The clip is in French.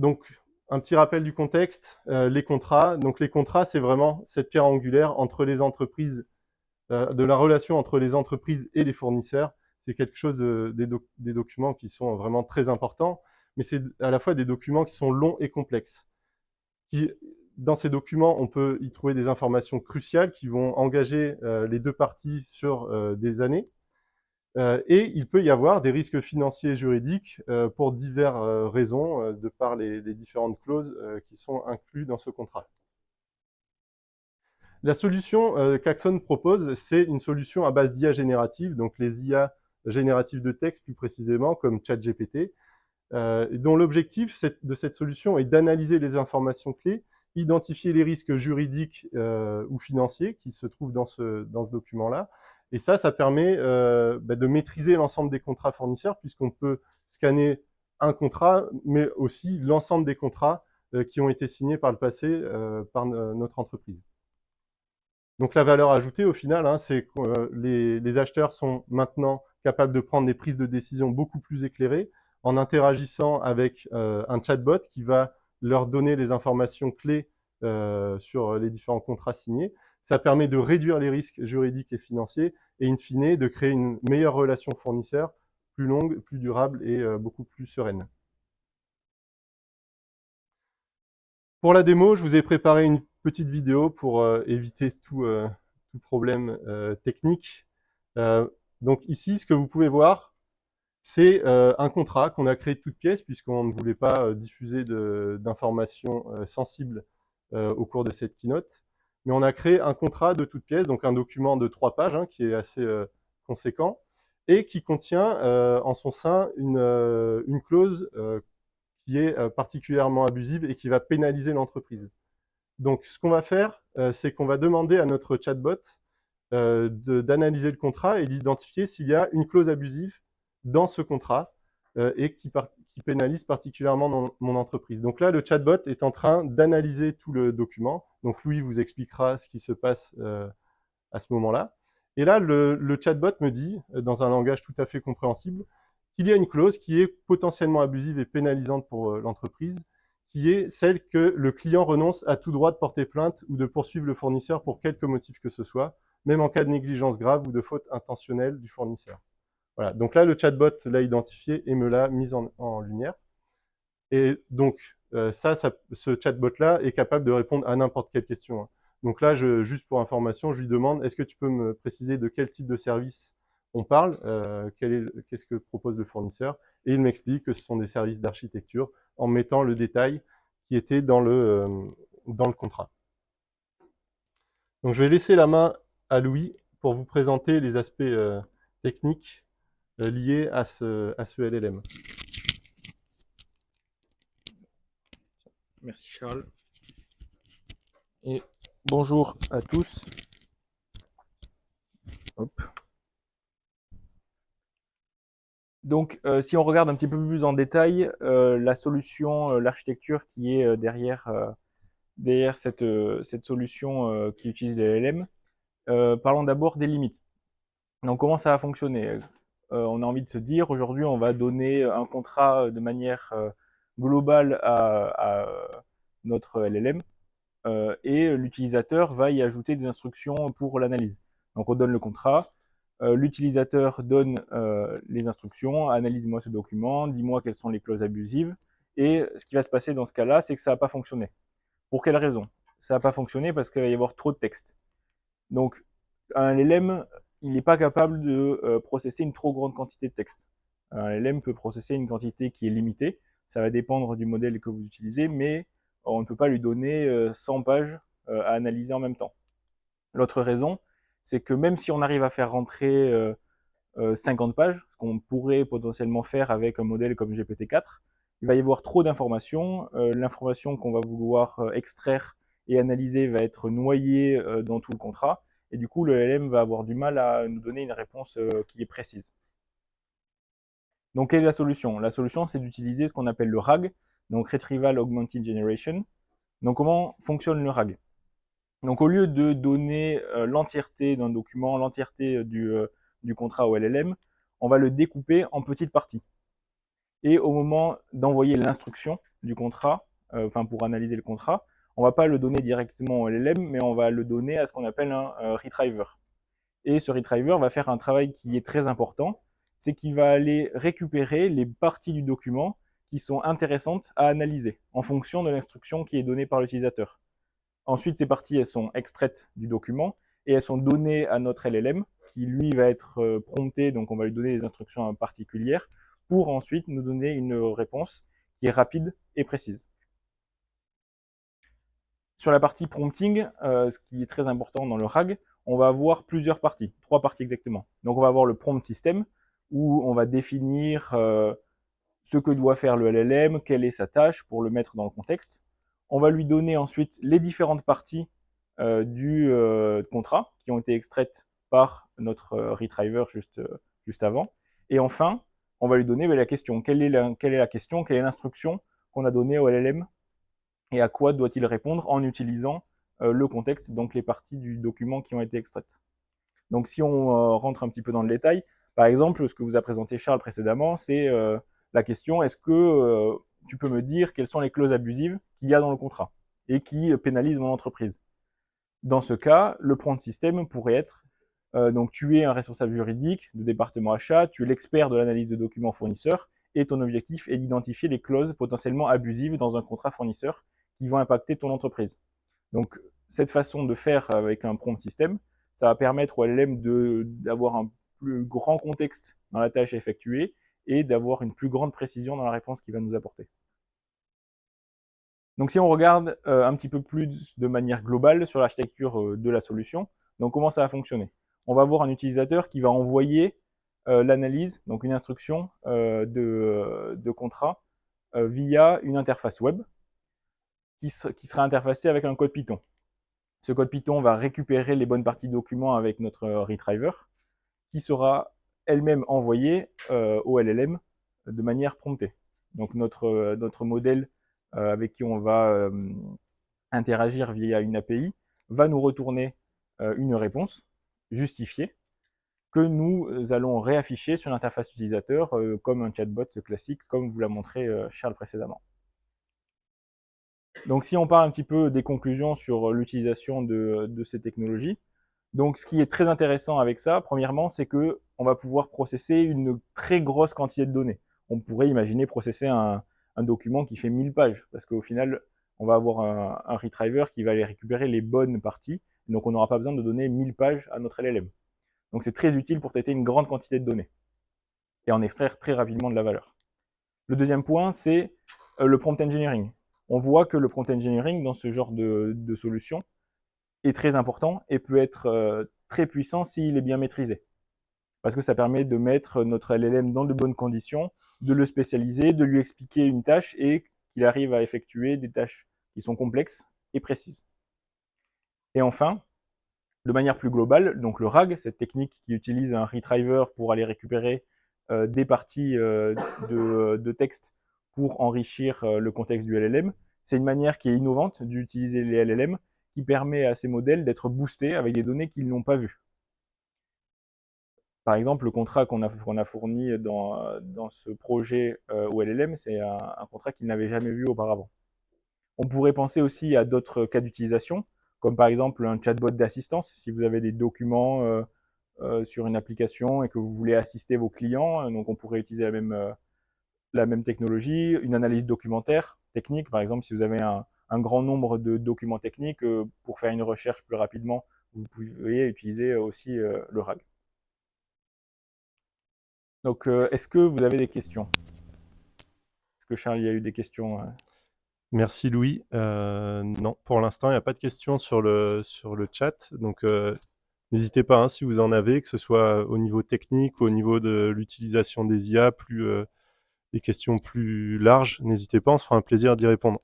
Donc, un petit rappel du contexte, les contrats. Donc, les contrats, c'est vraiment cette pierre angulaire entre les entreprises, de la relation entre les entreprises et les fournisseurs. C'est quelque chose des documents qui sont vraiment très importants, mais c'est à la fois des documents qui sont longs et complexes. Dans ces documents, on peut y trouver des informations cruciales qui vont engager les deux parties sur des années. Et il peut y avoir des risques financiers et juridiques pour diverses raisons, de par les différentes clauses qui sont incluses dans ce contrat. La solution qu'Axon propose, c'est une solution à base d'IA générative, donc les IA génératives de texte plus précisément, comme ChatGPT, dont l'objectif de cette solution est d'analyser les informations clés, identifier les risques juridiques ou financiers qui se trouvent dans ce document-là. Et ça permet de maîtriser l'ensemble des contrats fournisseurs, puisqu'on peut scanner un contrat, mais aussi l'ensemble des contrats qui ont été signés par le passé par notre entreprise. Donc la valeur ajoutée, au final, hein, c'est que les acheteurs sont maintenant capables de prendre des prises de décision beaucoup plus éclairées en interagissant avec un chatbot qui va leur donner les informations clés sur les différents contrats signés. Ça permet de réduire les risques juridiques et financiers et, in fine, de créer une meilleure relation fournisseur, plus longue, plus durable et beaucoup plus sereine. Pour la démo, je vous ai préparé une petite vidéo pour éviter tout problème technique. Donc ici, ce que vous pouvez voir, c'est un contrat qu'on a créé de toutes pièces, puisqu'on ne voulait pas diffuser d'informations sensibles au cours de cette keynote. Mais on a créé un contrat de toutes pièces, donc un document de 3 pages, hein, qui est assez conséquent, et qui contient en son sein une clause qui est particulièrement abusive et qui va pénaliser l'entreprise. Donc, ce qu'on va faire, c'est qu'on va demander à notre chatbot d'analyser le contrat et d'identifier s'il y a une clause abusive dans ce contrat et qui pénalise particulièrement mon entreprise. Donc là, le chatbot est en train d'analyser tout le document. Donc, Louis vous expliquera ce qui se passe à ce moment-là. Et là, le chatbot me dit, dans un langage tout à fait compréhensible, qu'il y a une clause qui est potentiellement abusive et pénalisante pour l'entreprise, qui est celle que le client renonce à tout droit de porter plainte ou de poursuivre le fournisseur pour quelque motif que ce soit, même en cas de négligence grave ou de faute intentionnelle du fournisseur. Voilà. Donc là, le chatbot l'a identifié et me l'a mise en lumière. Et donc, ce chatbot-là est capable de répondre à n'importe quelle question. Donc là, juste pour information, je lui demande, est-ce que tu peux me préciser de quel type de service on parle, qu'est-ce que propose le fournisseur? Et il m'explique que ce sont des services d'architecture en mettant le détail qui était dans le contrat. Donc je vais laisser la main à Louis pour vous présenter les aspects techniques liés à ce LLM. Merci Charles. Et bonjour à tous. Hop. Donc, si on regarde un petit peu plus en détail, la solution, l'architecture qui est derrière cette solution qui utilise les LLM, parlons d'abord des limites. Donc, comment ça va fonctionner? On a envie de se dire, aujourd'hui, on va donner un contrat de manière globale à notre LLM, et l'utilisateur va y ajouter des instructions pour l'analyse. Donc, on donne le contrat. L'utilisateur donne les instructions, analyse-moi ce document, dis-moi quelles sont les clauses abusives. Et ce qui va se passer dans ce cas-là, c'est que ça n'a pas fonctionné. Pour quelle raison? Ça n'a pas fonctionné parce qu'il va y avoir trop de texte. Donc, un LLM, il n'est pas capable de processer une trop grande quantité de texte. Un LLM peut processer une quantité qui est limitée. Ça va dépendre du modèle que vous utilisez, mais on ne peut pas lui donner 100 pages à analyser en même temps. L'autre raison, c'est que même si on arrive à faire rentrer 50 pages, ce qu'on pourrait potentiellement faire avec un modèle comme GPT-4, il va y avoir trop d'informations. L'information qu'on va vouloir extraire et analyser va être noyée dans tout le contrat. Et du coup, le LLM va avoir du mal à nous donner une réponse qui est précise. Donc, quelle est la solution? La solution, c'est d'utiliser ce qu'on appelle le RAG, donc Retrieval Augmented Generation. Donc, comment fonctionne le RAG? Donc, au lieu de donner l'entièreté d'un document, l'entièreté du contrat au LLM, on va le découper en petites parties. Et au moment d'envoyer l'instruction du contrat, pour analyser le contrat, on ne va pas le donner directement au LLM, mais on va le donner à ce qu'on appelle un retriever. Et ce retriever va faire un travail qui est très important, c'est qu'il va aller récupérer les parties du document qui sont intéressantes à analyser en fonction de l'instruction qui est donnée par l'utilisateur. Ensuite, ces parties, elles sont extraites du document et elles sont données à notre LLM qui, lui, va être prompté, donc on va lui donner des instructions particulières pour ensuite nous donner une réponse qui est rapide et précise. Sur la partie prompting, ce qui est très important dans le RAG, on va avoir plusieurs parties, 3 parties exactement. Donc on va avoir le prompt system, où on va définir ce que doit faire le LLM, quelle est sa tâche pour le mettre dans le contexte. On va lui donner ensuite les différentes parties du contrat qui ont été extraites par notre retriever juste avant. Et enfin, on va lui donner la question. Quelle est la question, quelle est l'instruction qu'on a donnée au LLM et à quoi doit-il répondre en utilisant le contexte, donc les parties du document qui ont été extraites. Donc si on rentre un petit peu dans le détail, par exemple, ce que vous a présenté Charles précédemment, c'est la question, est-ce que tu peux me dire quelles sont les clauses abusives qu'il y a dans le contrat et qui pénalisent mon entreprise? Dans ce cas, le prompt system pourrait être, donc tu es un responsable juridique de département achat, tu es l'expert de l'analyse de documents fournisseurs, et ton objectif est d'identifier les clauses potentiellement abusives dans un contrat fournisseur qui vont impacter ton entreprise. Donc, cette façon de faire avec un prompt system, ça va permettre au LLM d'avoir un plus grand contexte dans la tâche à effectuer et d'avoir une plus grande précision dans la réponse qu'il va nous apporter. Donc, si on regarde un petit peu plus de manière globale sur l'architecture de la solution, donc comment ça va fonctionner? On va avoir un utilisateur qui va envoyer l'analyse, donc une instruction de contrat via une interface web qui sera interfacée avec un code Python. Ce code Python va récupérer les bonnes parties de document avec notre retriever, qui sera elle-même envoyée au LLM de manière promptée. Donc notre modèle avec qui on va interagir via une API va nous retourner une réponse justifiée que nous allons réafficher sur l'interface utilisateur comme un chatbot classique, comme vous l'a montré Charles précédemment. Donc si on parle un petit peu des conclusions sur l'utilisation de ces technologies, donc ce qui est très intéressant avec ça, premièrement, c'est qu'on va pouvoir processer une très grosse quantité de données. On pourrait imaginer processer un document qui fait 1000 pages, parce qu'au final, on va avoir un retriever qui va aller récupérer les bonnes parties, donc on n'aura pas besoin de donner 1000 pages à notre LLM. Donc c'est très utile pour traiter une grande quantité de données et en extraire très rapidement de la valeur. Le deuxième point, c'est le prompt engineering. On voit que le prompt engineering, dans ce genre de solution, est très important et peut être très puissant s'il est bien maîtrisé. Parce que ça permet de mettre notre LLM dans de bonnes conditions, de le spécialiser, de lui expliquer une tâche et qu'il arrive à effectuer des tâches qui sont complexes et précises. Et enfin, de manière plus globale, donc le RAG, cette technique qui utilise un retriever pour aller récupérer des parties de texte pour enrichir le contexte du LLM, c'est une manière qui est innovante d'utiliser les LLM qui permet à ces modèles d'être boostés avec des données qu'ils n'ont pas vues. Par exemple, le contrat qu'on a fourni dans ce projet au LLM, c'est un contrat qu'ils n'avaient jamais vu auparavant. On pourrait penser aussi à d'autres cas d'utilisation, comme par exemple un chatbot d'assistance. Si vous avez des documents sur une application et que vous voulez assister vos clients, donc on pourrait utiliser la même technologie, une analyse documentaire technique. Par exemple, si vous avez un grand nombre de documents techniques, pour faire une recherche plus rapidement, vous pouvez utiliser aussi le RAG. Donc, est-ce que vous avez des questions? Est-ce que Charles, il y a eu des questions? Merci Louis. Non, pour l'instant, il n'y a pas de questions sur le chat. Donc, n'hésitez pas, hein, si vous en avez, que ce soit au niveau technique ou au niveau de l'utilisation des IA, des questions plus larges, n'hésitez pas, on se fera un plaisir d'y répondre.